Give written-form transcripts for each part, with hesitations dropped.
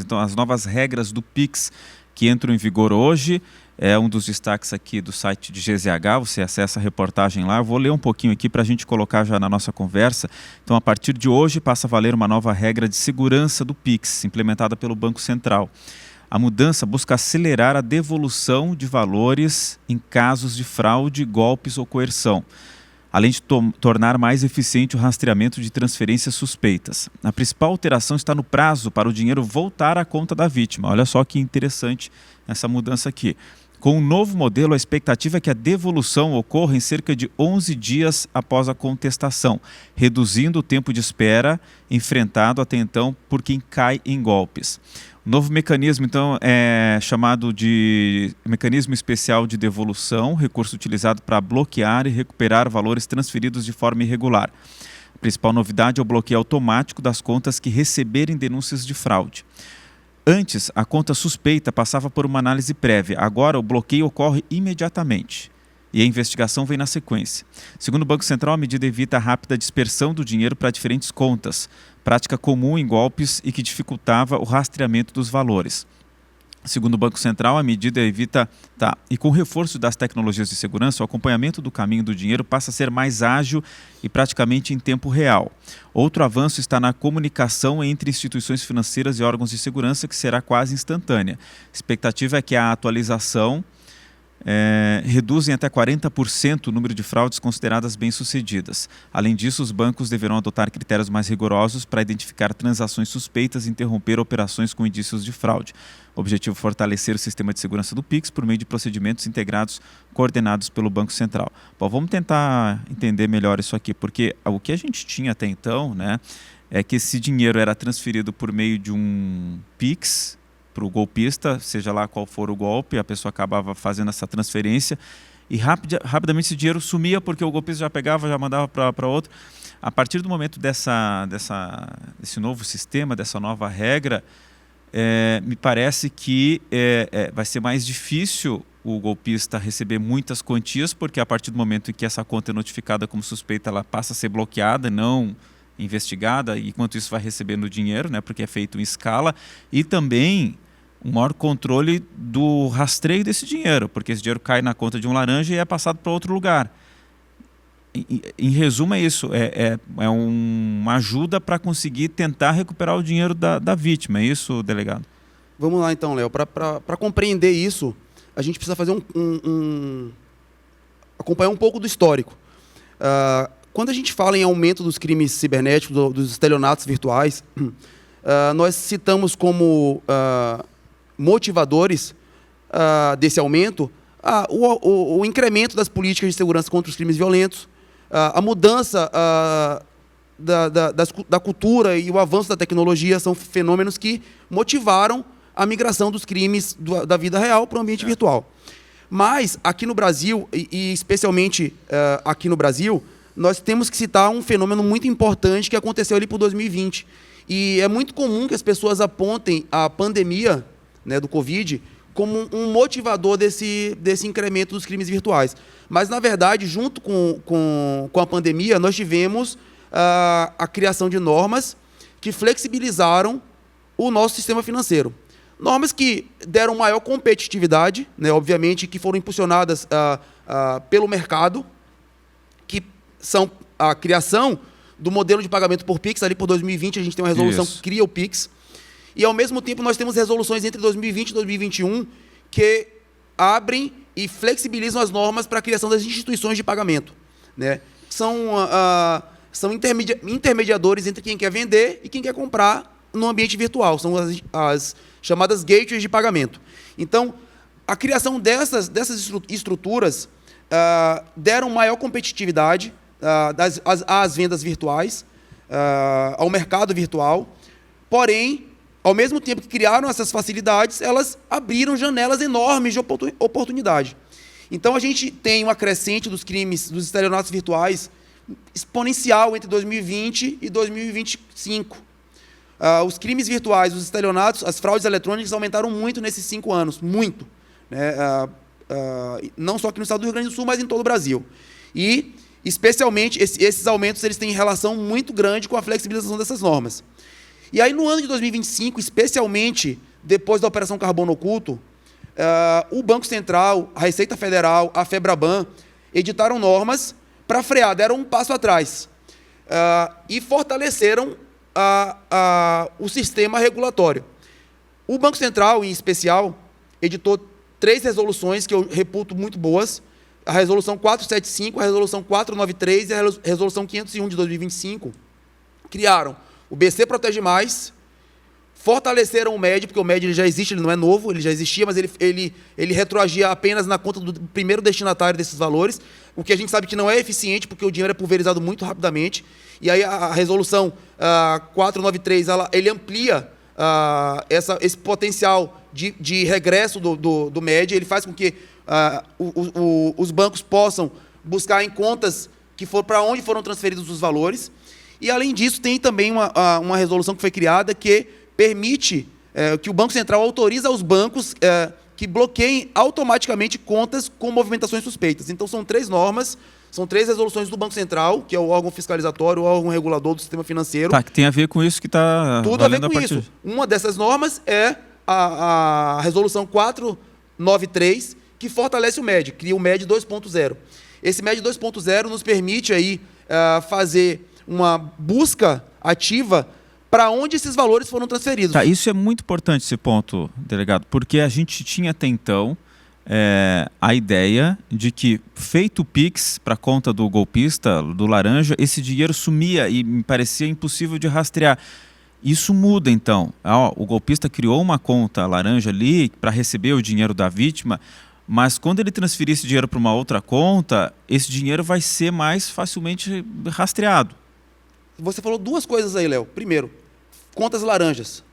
então, as novas regras do Pix que entram em vigor hoje. É um dos destaques aqui do site de GZH, você acessa a reportagem lá. Eu vou ler um pouquinho aqui para a gente colocar já na nossa conversa. Então, a partir de hoje, passa a valer uma nova regra de segurança do Pix, implementada pelo Banco Central. A mudança busca acelerar a devolução de valores em casos de fraude, golpes ou coerção, além de tornar mais eficiente o rastreamento de transferências suspeitas. A principal alteração está no prazo para o dinheiro voltar à conta da vítima. Olha só que interessante essa mudança aqui. Com o novo modelo, a expectativa é que a devolução ocorra em cerca de 11 dias após a contestação, reduzindo o tempo de espera enfrentado até então por quem cai em golpes. O novo mecanismo, então, é chamado de Mecanismo Especial de Devolução, recurso utilizado para bloquear e recuperar valores transferidos de forma irregular. A principal novidade é o bloqueio automático das contas que receberem denúncias de fraude. Antes, a conta suspeita passava por uma análise prévia. Agora, o bloqueio ocorre imediatamente e a investigação vem na sequência. Segundo o Banco Central, a medida evita a rápida dispersão do dinheiro para diferentes contas, prática comum em golpes e que dificultava o rastreamento dos valores. Segundo o Banco Central, a medida evita... E com o reforço das tecnologias de segurança, o acompanhamento do caminho do dinheiro passa a ser mais ágil e praticamente em tempo real. Outro avanço está na comunicação entre instituições financeiras e órgãos de segurança, que será quase instantânea. A expectativa é que a atualização reduz em até 40% o número de fraudes consideradas bem-sucedidas. Além disso, os bancos deverão adotar critérios mais rigorosos para identificar transações suspeitas e interromper operações com indícios de fraude. O objetivo é fortalecer o sistema de segurança do Pix por meio de procedimentos integrados coordenados pelo Banco Central. Bom, vamos tentar entender melhor isso aqui, porque o que a gente tinha até então, né, é que esse dinheiro era transferido por meio de um Pix para o golpista, seja lá qual for o golpe, a pessoa acabava fazendo essa transferência e rapidamente esse dinheiro sumia porque o golpista já pegava, já mandava para outro. A partir do momento desse novo sistema, dessa nova regra, me parece que vai ser mais difícil o golpista receber muitas quantias, porque a partir do momento em que essa conta é notificada como suspeita, ela passa a ser bloqueada, não investigada, e enquanto isso vai recebendo o dinheiro, né, porque é feito em escala, e também um maior controle do rastreio desse dinheiro, porque esse dinheiro cai na conta de um laranja e é passado para outro lugar. Em resumo, é isso, uma ajuda para conseguir tentar recuperar o dinheiro da vítima, é isso, delegado? Vamos lá então, Léo, para compreender isso, a gente precisa fazer acompanhar um pouco do histórico. Quando a gente fala em aumento dos crimes cibernéticos, dos estelionatos virtuais, nós citamos como motivadores desse aumento o incremento das políticas de segurança contra os crimes violentos, a mudança da cultura e o avanço da tecnologia são fenômenos que motivaram a migração dos crimes da vida real para o ambiente virtual. Mas, aqui no Brasil, e especialmente aqui no Brasil, nós temos que citar um fenômeno muito importante que aconteceu ali por 2020. E é muito comum que as pessoas apontem a pandemia, né, do Covid como um motivador desse incremento dos crimes virtuais. Mas, na verdade, junto com a pandemia, nós tivemos a criação de normas que flexibilizaram o nosso sistema financeiro. Normas que deram maior competitividade, né, obviamente, que foram impulsionadas pelo mercado, que são a criação do modelo de pagamento por Pix. Ali por 2020 a gente tem uma resolução que cria o Pix. E, ao mesmo tempo, nós temos resoluções entre 2020 e 2021 que abrem e flexibilizam as normas para a criação das instituições de pagamento, né? São intermediadores entre quem quer vender e quem quer comprar no ambiente virtual. São as chamadas gateways de pagamento. Então, a criação dessas estruturas deram maior competitividade às vendas virtuais, ao mercado virtual. Porém, ao mesmo tempo que criaram essas facilidades, elas abriram janelas enormes de oportunidade. Então, a gente tem uma crescente dos crimes, dos estelionatos virtuais, exponencial entre 2020 e 2025. Os crimes virtuais, os estelionatos, as fraudes eletrônicas aumentaram muito nesses 5 anos, muito, né? Não só aqui no estado do Rio Grande do Sul, mas em todo o Brasil. E, especialmente, esses aumentos eles têm relação muito grande com a flexibilização dessas normas. E aí, no ano de 2025, especialmente depois da Operação Carbono Oculto, o Banco Central, a Receita Federal, a FEBRABAN, editaram normas para frear, deram um passo atrás e fortaleceram o sistema regulatório. O Banco Central, em especial, editou 3 resoluções que eu reputo muito boas, a Resolução 475, a Resolução 493 e a Resolução 501 de 2025, criaram o BC Protege Mais, fortaleceram o MED, porque o MED ele já existe, ele não é novo, ele já existia, mas ele retroagia apenas na conta do primeiro destinatário desses valores, o que a gente sabe que não é eficiente, porque o dinheiro é pulverizado muito rapidamente. E aí a Resolução 493 ele amplia esse potencial de regresso do MED, ele faz com que os bancos possam buscar em contas para onde foram transferidos os valores. E, além disso, tem também uma resolução que foi criada que permite que o Banco Central autoriza aos bancos que bloqueiem automaticamente contas com movimentações suspeitas. Então, são 3 normas, são 3 resoluções do Banco Central, que é o órgão fiscalizatório, o órgão regulador do sistema financeiro. Tá, que tem a ver com isso que está tudo a ver com isso. Uma dessas normas é a Resolução 493, que fortalece o MED, cria o MED 2.0. Esse MED 2.0 nos permite aí, fazer uma busca ativa para onde esses valores foram transferidos. Tá, isso é muito importante, esse ponto, delegado, porque a gente tinha até então a ideia de que, feito o Pix para a conta do golpista, do Laranja, esse dinheiro sumia e me parecia impossível de rastrear. Isso muda, então. O golpista criou uma conta laranja ali para receber o dinheiro da vítima, mas quando ele transferir esse dinheiro para uma outra conta, esse dinheiro vai ser mais facilmente rastreado. Você falou 2 coisas aí, Léo. Primeiro, contas laranjas.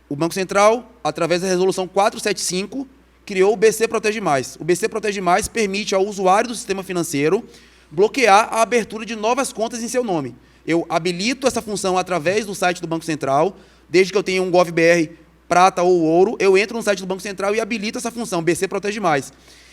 O Banco Central, através da Resolução 475, criou o BC Protege Mais. O BC Protege Mais permite ao usuário do sistema financeiro bloquear a abertura de novas contas em seu nome. Eu habilito essa função através do site do Banco Central, desde que eu tenha um GovBR prata ou ouro, eu entro no site do Banco Central e habilito essa função, BC Protege Mais.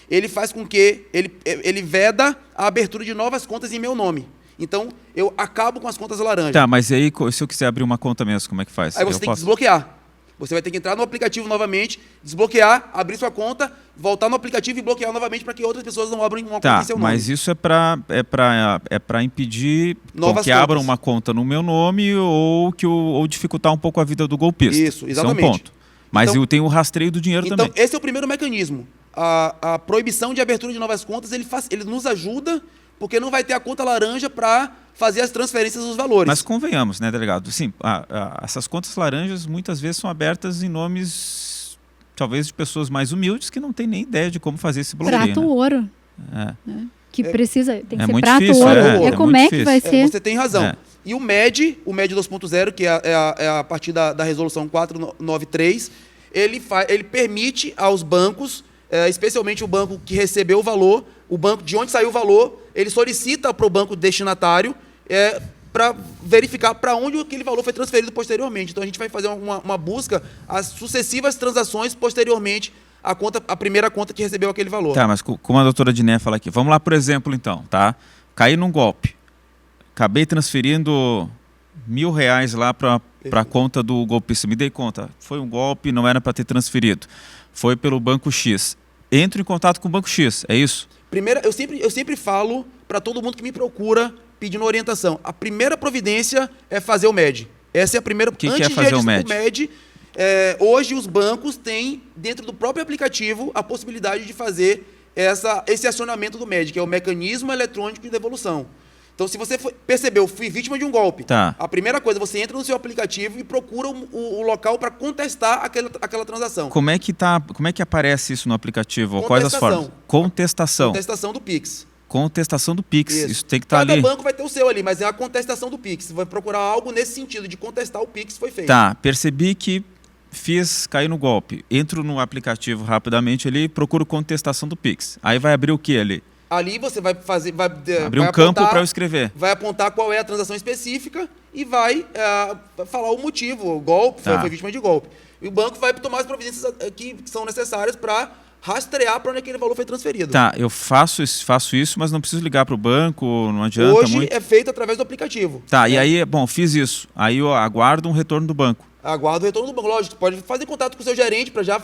Ele faz com que ele veda a abertura de novas contas em meu nome. Então, eu acabo com as contas laranjas. Tá, mas aí, se eu quiser abrir uma conta mesmo, como é que faz? Aí você tem que desbloquear. Você vai ter que entrar no aplicativo novamente, desbloquear, abrir sua conta, voltar no aplicativo e bloquear novamente para que outras pessoas não abram uma conta em seu nome. Mas isso é para impedir que abram uma conta no meu nome ou dificultar um pouco a vida do golpista. Isso, exatamente. Isso é um ponto. Mas eu tenho o rastreio do dinheiro também. Então, esse é o primeiro mecanismo. A proibição de abertura de novas contas, ele nos ajuda, porque não vai ter a conta laranja para fazer as transferências dos valores. Mas convenhamos, né, delegado? Sim, essas contas laranjas muitas vezes são abertas em nomes, talvez, de pessoas mais humildes que não têm nem ideia de como fazer esse bloqueio. Prato ouro. Que precisa, tem que ser prato difícil, ouro. Como é que vai ser? Você tem razão. E o MED 2.0, que é a partir da Resolução 493, ele permite aos bancos, especialmente o banco que recebeu o valor, o banco de onde saiu o valor, ele solicita para o banco destinatário para verificar para onde aquele valor foi transferido posteriormente. Então, a gente vai fazer uma busca às sucessivas transações posteriormente à primeira conta que recebeu aquele valor. Tá, mas como a doutora Diné fala aqui, vamos lá, por exemplo, então, tá? Caí num golpe. Acabei transferindo R$1.000 lá para a conta do golpista. Me dei conta, foi um golpe, não era para ter transferido. Foi pelo Banco X. Entro em contato com o Banco X, é isso? Primeiro, eu sempre falo para todo mundo que me procura pedindo orientação. A primeira providência é fazer o MED. Essa é a primeira... O que é fazer o MED? Hoje os bancos têm, dentro do próprio aplicativo, a possibilidade de fazer esse acionamento do MED, que é o Mecanismo Eletrônico de Devolução. Então, se você percebeu, fui vítima de um golpe, tá. A primeira coisa, você entra no seu aplicativo e procura o local para contestar aquela transação. Como é que aparece isso no aplicativo? Quais as formas? Contestação. Contestação do Pix. Contestação do Pix. Isso tem que estar ali. Cada banco vai ter o seu ali, mas é a contestação do Pix. Você vai procurar algo nesse sentido, de contestar o Pix que foi feito. Tá, percebi que caí no golpe. Entro no aplicativo rapidamente ali e procuro contestação do Pix. Aí vai abrir o que ali? Ali você vai abrir um campo para eu escrever. Vai apontar qual é a transação específica e vai falar o motivo, o golpe, foi vítima de golpe. E o banco vai tomar as providências que são necessárias para rastrear para onde aquele valor foi transferido. Tá, eu faço isso, mas não preciso ligar para o banco, não adianta Hoje muito. é feito através do aplicativo. Tá, e aí, bom, fiz isso. Aí eu aguardo um retorno do banco. Aguarda o retorno do banco. Lógico, pode fazer contato com o seu gerente para já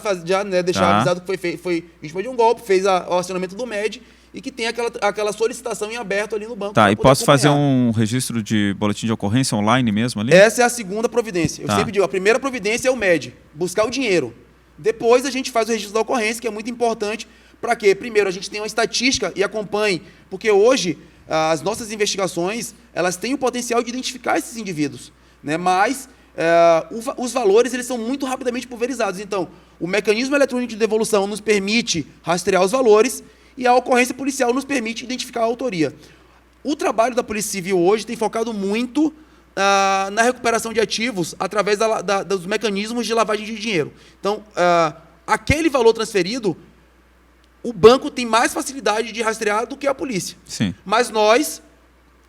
deixar avisado que foi vítima de um golpe, fez o acionamento do MED e que tem aquela solicitação em aberto ali no banco. Tá, e posso fazer um registro de boletim de ocorrência online mesmo ali? Essa é a segunda providência. Eu Tá. sempre digo, a primeira providência é o MED, buscar o dinheiro. Depois a gente faz o registro da ocorrência, que é muito importante. Para quê? Primeiro, a gente tem uma estatística e acompanhe, porque hoje as nossas investigações elas têm o potencial de identificar esses indivíduos, né? Mas os valores eles são muito rapidamente pulverizados. Então, o mecanismo eletrônico de devolução nos permite rastrear os valores e a ocorrência policial nos permite identificar a autoria. O trabalho da Polícia Civil hoje tem focado muito na recuperação de ativos através dos mecanismos de lavagem de dinheiro. Então, aquele valor transferido, o banco tem mais facilidade de rastrear do que a polícia. Sim. Mas nós,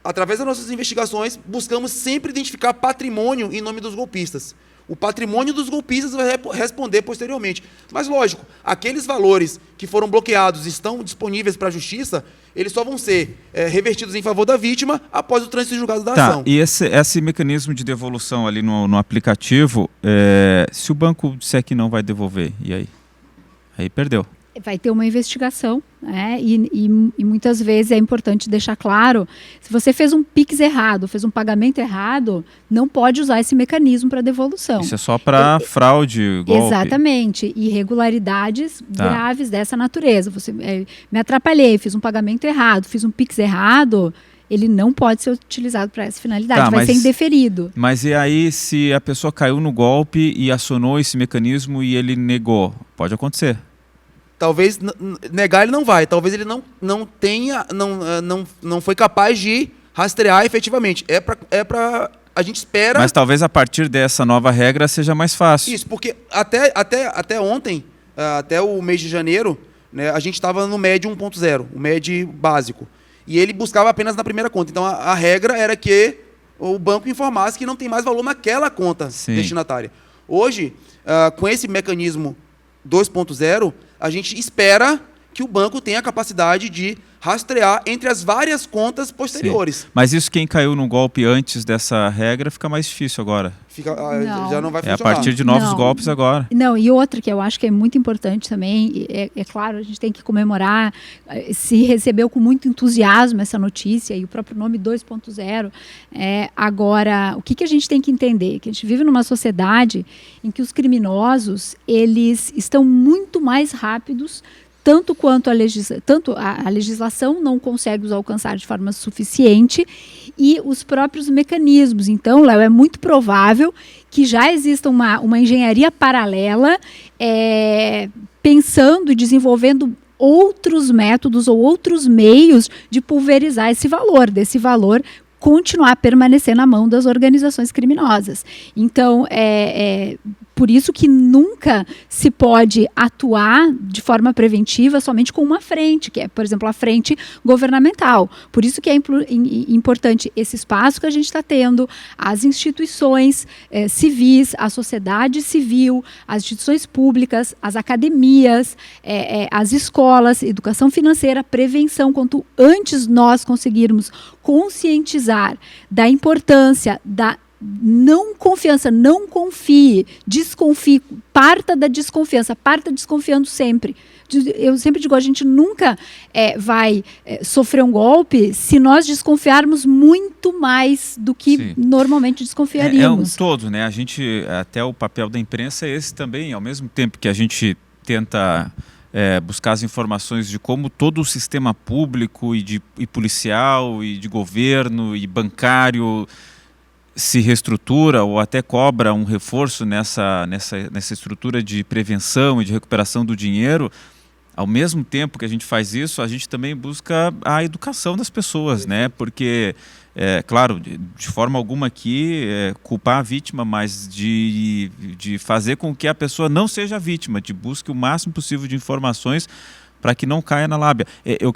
através das nossas investigações, buscamos sempre identificar patrimônio em nome dos golpistas. O patrimônio dos golpistas vai responder posteriormente. Mas, lógico, aqueles valores que foram bloqueados estão disponíveis para a justiça, eles só vão ser revertidos em favor da vítima após o trânsito julgado da ação. E esse mecanismo de devolução ali no aplicativo, se o banco disser que não vai devolver, e aí? Aí perdeu. Vai ter uma investigação, né? E muitas vezes é importante deixar claro, se você fez um Pix errado, fez um pagamento errado, não pode usar esse mecanismo para devolução. Isso é só para fraude, golpe. Exatamente, irregularidades graves dessa natureza. Você me atrapalhei, fiz um pagamento errado, fiz um Pix errado, ele não pode ser utilizado para essa finalidade, vai ser indeferido. Mas e aí, se a pessoa caiu no golpe e acionou esse mecanismo e ele negou? Pode acontecer. Talvez negar ele não vai, talvez ele não foi capaz de rastrear efetivamente. A gente espera. Mas talvez a partir dessa nova regra seja mais fácil. Isso, porque até ontem, até o mês de janeiro, né, a gente estava no MED 1.0, o MED básico. E ele buscava apenas na primeira conta. Então a regra era que o banco informasse que não tem mais valor naquela conta destinatária. Hoje, com esse mecanismo 2.0, a gente espera que o banco tenha a capacidade de rastrear entre as várias contas posteriores. Sim. Mas isso, quem caiu no golpe antes dessa regra, fica mais difícil agora. Já não vai funcionar. É a partir de novos golpes agora. Não, e outra que eu acho que é muito importante também, é claro, a gente tem que comemorar, se recebeu com muito entusiasmo essa notícia, e o próprio nome 2.0. Agora, o que a gente tem que entender? Que a gente vive numa sociedade em que os criminosos, eles estão muito mais rápidos, tanto quanto a legislação não consegue os alcançar de forma suficiente e os próprios mecanismos. Então, Léo, é muito provável que já exista uma engenharia paralela pensando e desenvolvendo outros métodos ou outros meios de pulverizar desse valor continuar a permanecer na mão das organizações criminosas. Então, por isso que nunca se pode atuar de forma preventiva somente com uma frente, que é, por exemplo, a frente governamental. Por isso que é importante esse espaço que a gente está tendo, as instituições civis, a sociedade civil, as instituições públicas, as academias, as escolas, educação financeira, prevenção. Quanto antes nós conseguirmos conscientizar da importância da não confiança, não confie, desconfie, parta da desconfiança, parta desconfiando sempre. Eu sempre digo, a gente nunca vai sofrer um golpe se nós desconfiarmos muito mais do que normalmente desconfiaríamos. É um todo, né? A gente, até o papel da imprensa é esse também, ao mesmo tempo que a gente tenta buscar as informações de como todo o sistema público e policial e de governo e bancário se reestrutura ou até cobra um reforço nessa estrutura de prevenção e de recuperação do dinheiro. Ao mesmo tempo que a gente faz isso, a gente também busca a educação das pessoas, né? Porque, claro, de forma alguma aqui, culpar a vítima, mas de fazer com que a pessoa não seja vítima, de busque o máximo possível de informações para que não caia na lábia. Eu